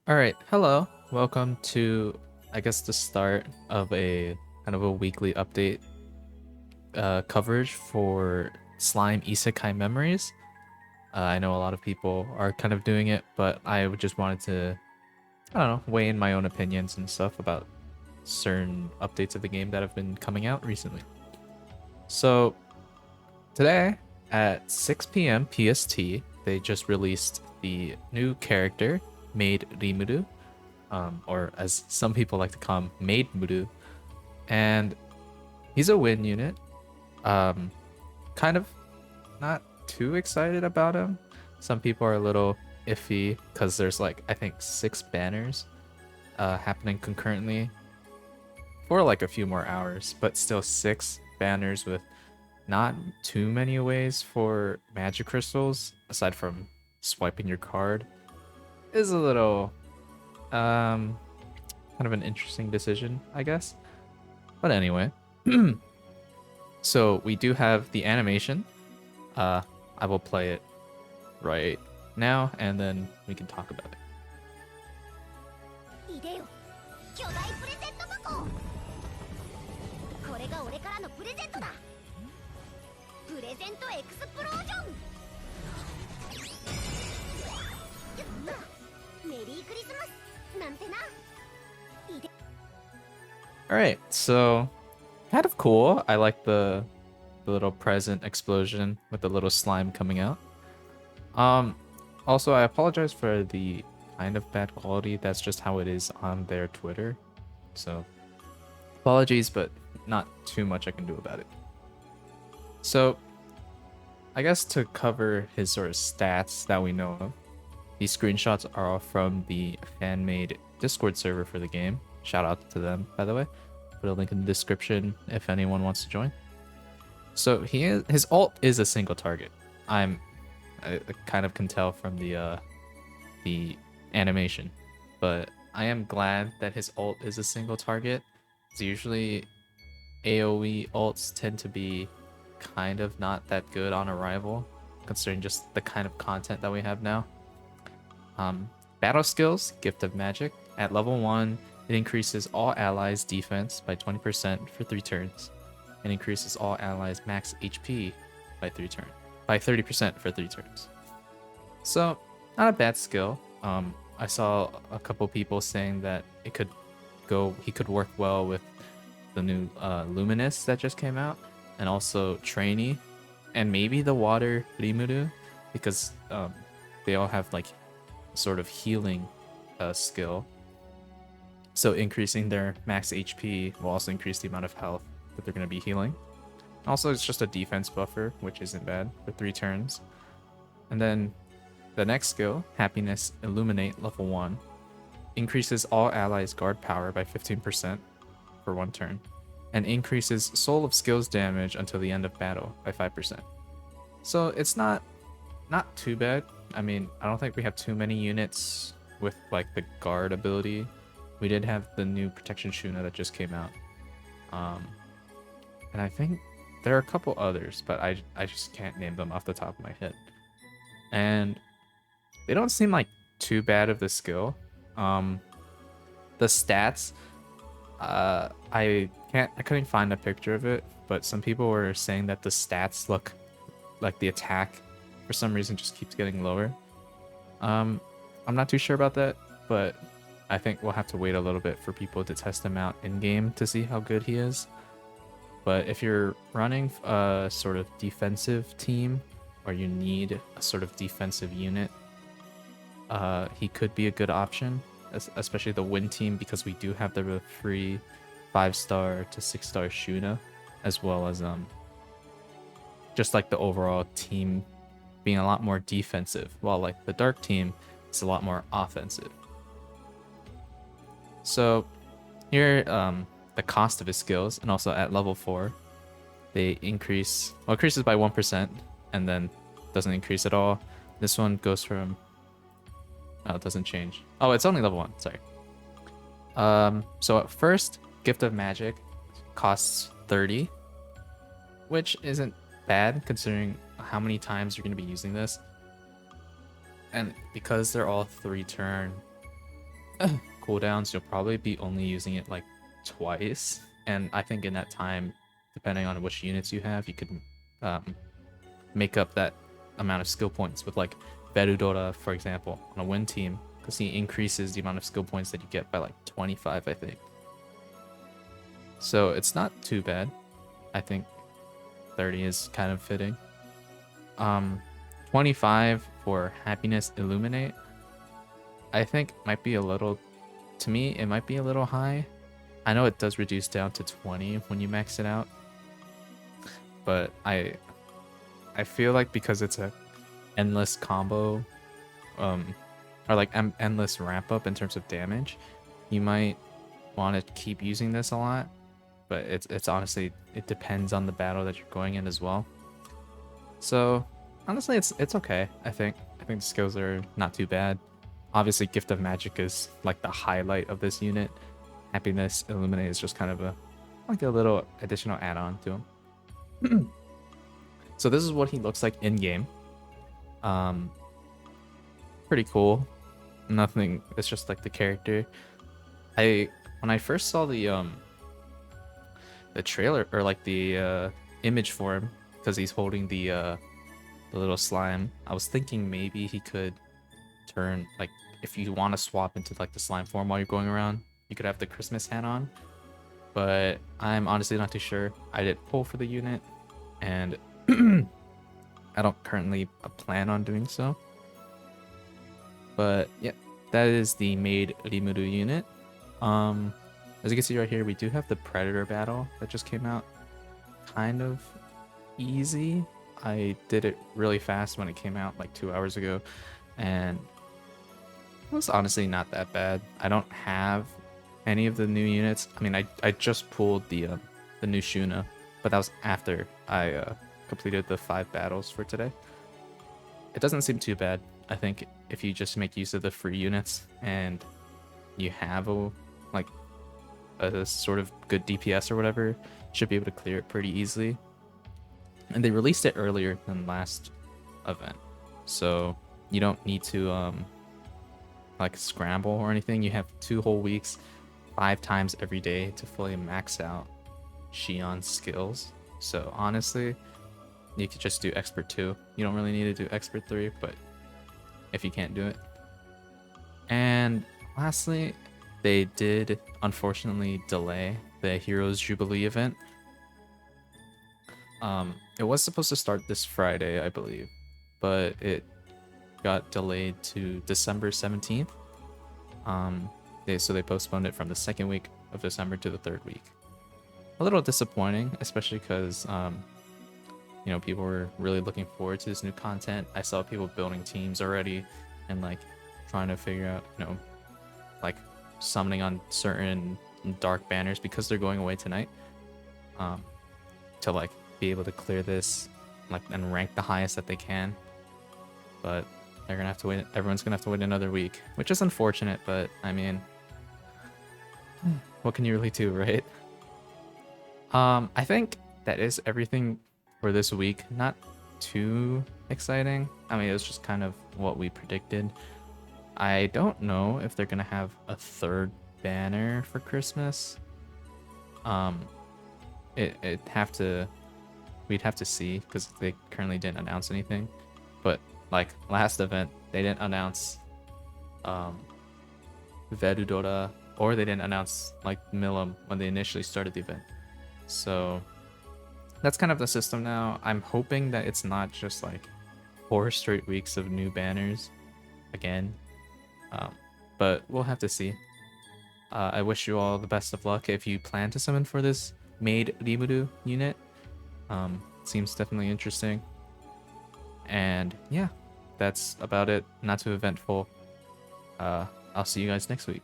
All right, hello. Welcome to, I guess, the start of a kind of a weekly update coverage for Slime Isekai Memories. I know a lot of people are kind of doing it, but just wanted to, I don't know, weigh in my own opinions and stuff about certain updates of the game that have been coming out recently. So today at 6 p.m. PST, they just released the new character, Maid Rimuru, or as some people like to call him, Maid Mudu. And he's a win unit. Um, kind of not too excited about him. Some people are a little iffy because there's like I think 6 banners happening concurrently for like a few more hours, but still 6 banners with not too many ways for magic crystals aside from swiping your card is a little um kind of an interesting decision, I guess. But anyway, so we do have the animation. I will play it right now, and then we can talk about it. いでよ巨大プレゼント箱これが俺からのプレゼントだプレゼントエクスプロージョンやったメリークリスマスなんてな All right, so kind of cool. I like the little present explosion with the little slime coming out. Um, Also, I apologize for the kind of bad quality. That's just how it is on their Twitter. So, apologies, but not too much I can do about it. So, I guess to cover his sort of stats that we know of, these screenshots are all from the fan-made Discord server for the game. Shout out to them, by the way. Put a link in the description if anyone wants to join. So his ult is a single target. I kind of can tell from the animation, but I am glad that his ult is a single target. It's usually AoE ults tend to be kind of not that good on arrival, considering just the kind of content that we have now. Battle skills, Gift of Magic. At level 1, it increases all allies' defense by 20% for 3 turns, and increases all allies' max HP by 30% for 3 turns. So, not a bad skill. I saw a couple people saying that he could work well with the new Luminous that just came out, and also Trainee, and maybe the Water Rimuru, because they all have like sort of healing skill. So increasing their max HP will also increase the amount of health that they're going to be healing. Also, it's just a defense buffer, which isn't bad for 3 turns. And then the next skill, Happiness Illuminate level 1, increases all allies' guard power by 15% for 1 turn, and increases Soul of Skills damage until the end of battle by 5%. So it's not too bad. I mean, I don't think we have too many units with like the guard ability. We did have the new Protection Shuna that just came out. And I think there are a couple others, but I just can't name them off the top of my head. And they don't seem like too bad of the skill. The stats, I couldn't find a picture of it, but some people were saying that the stats look like the attack for some reason just keeps getting lower. I'm not too sure about that, but I think we'll have to wait a little bit for people to test him out in game to see how good he is. But if you're running a sort of defensive team, or you need a sort of defensive unit, he could be a good option, especially the win team, because we do have the free 5-star to 6-star Shuna, as well as just like the overall team being a lot more defensive, while like the dark team is a lot more offensive. So here, the cost of his skills, and also at level 4, they increases by 1%, and then doesn't increase at all. This one goes from, oh, it doesn't change. Oh, it's only level 1, sorry. So at first, Gift of Magic costs 30, which isn't bad considering how many times you're going to be using this. And because they're all 3 turn cooldowns, you'll probably be only using it like twice. And I think in that time, depending on which units you have, you could um, make up that amount of skill points with like Verudora, for example, on a win team, because he increases the amount of skill points that you get by like 25, I think. So it's not too bad. I think 30 is kind of fitting. 25 for Happiness Illuminate, I think might be a little, to me, it might be a little high. I know it does reduce down to 20 when you max it out, but I feel like because it's a endless combo, or like endless ramp up in terms of damage, you might want to keep using this a lot. But it's honestly, it depends on the battle that you're going in as well. So honestly, it's okay. I think the skills are not too bad. Obviously, Gift of Magic is like the highlight of this unit. Happiness Illuminate is just kind of a little additional add-on to him. So this is what he looks like in game. Pretty cool. Nothing. It's just like the character. When I first saw the trailer, or like the image for him, because he's holding the little slime, I was thinking maybe he could turn, like, if you want to swap into like the slime form while you're going around, you could have the Christmas hat on. But I'm honestly not too sure. I did pull for the unit, and I don't currently plan on doing so. But yeah, that is the Maid Rimuru unit. As you can see right here, we do have the Predator battle that just came out. Kind of easy. I did it really fast when it came out like 2 hours ago, and it was honestly not that bad. I don't have any of the new units. I mean, I just pulled the new Shuna, but that was after I completed the 5 battles for today. It doesn't seem too bad. I think if you just make use of the free units and you have a sort of good DPS or whatever, you should be able to clear it pretty easily. And they released it earlier than last event, so you don't need to like scramble or anything. You have 2 whole weeks, 5 times every day to fully max out Shion's skills. So honestly, you could just do Expert 2. You don't really need to do Expert 3, but if you can't do it. And lastly, they did unfortunately delay the Heroes Jubilee event. It was supposed to start this Friday, I believe, but it got delayed to December 17th. So they postponed it from the 2nd week of December to the 3rd week. A little disappointing, especially because people were really looking forward to this new content. I saw people building teams already and like trying to figure out, like summoning on certain dark banners because they're going away tonight, to like be able to clear this and rank the highest that they can. But they're gonna have to wait. Everyone's gonna have to wait another week, which is unfortunate, but I mean, what can you really do, right? I think that is everything for this week. Not too exciting. I mean, it was just kind of what we predicted. I don't know if they're gonna have a 3rd banner for Christmas. We'd have to see, because they currently didn't announce anything. But like last event, they didn't announce Verudora, or they didn't announce like Milim when they initially started the event. So that's kind of the system now. I'm hoping that it's not just like 4 straight weeks of new banners again. But we'll have to see. I wish you all the best of luck if you plan to summon for this Maid Rimuru unit. Seems definitely interesting. And yeah, that's about it. Not too eventful. I'll see you guys next week.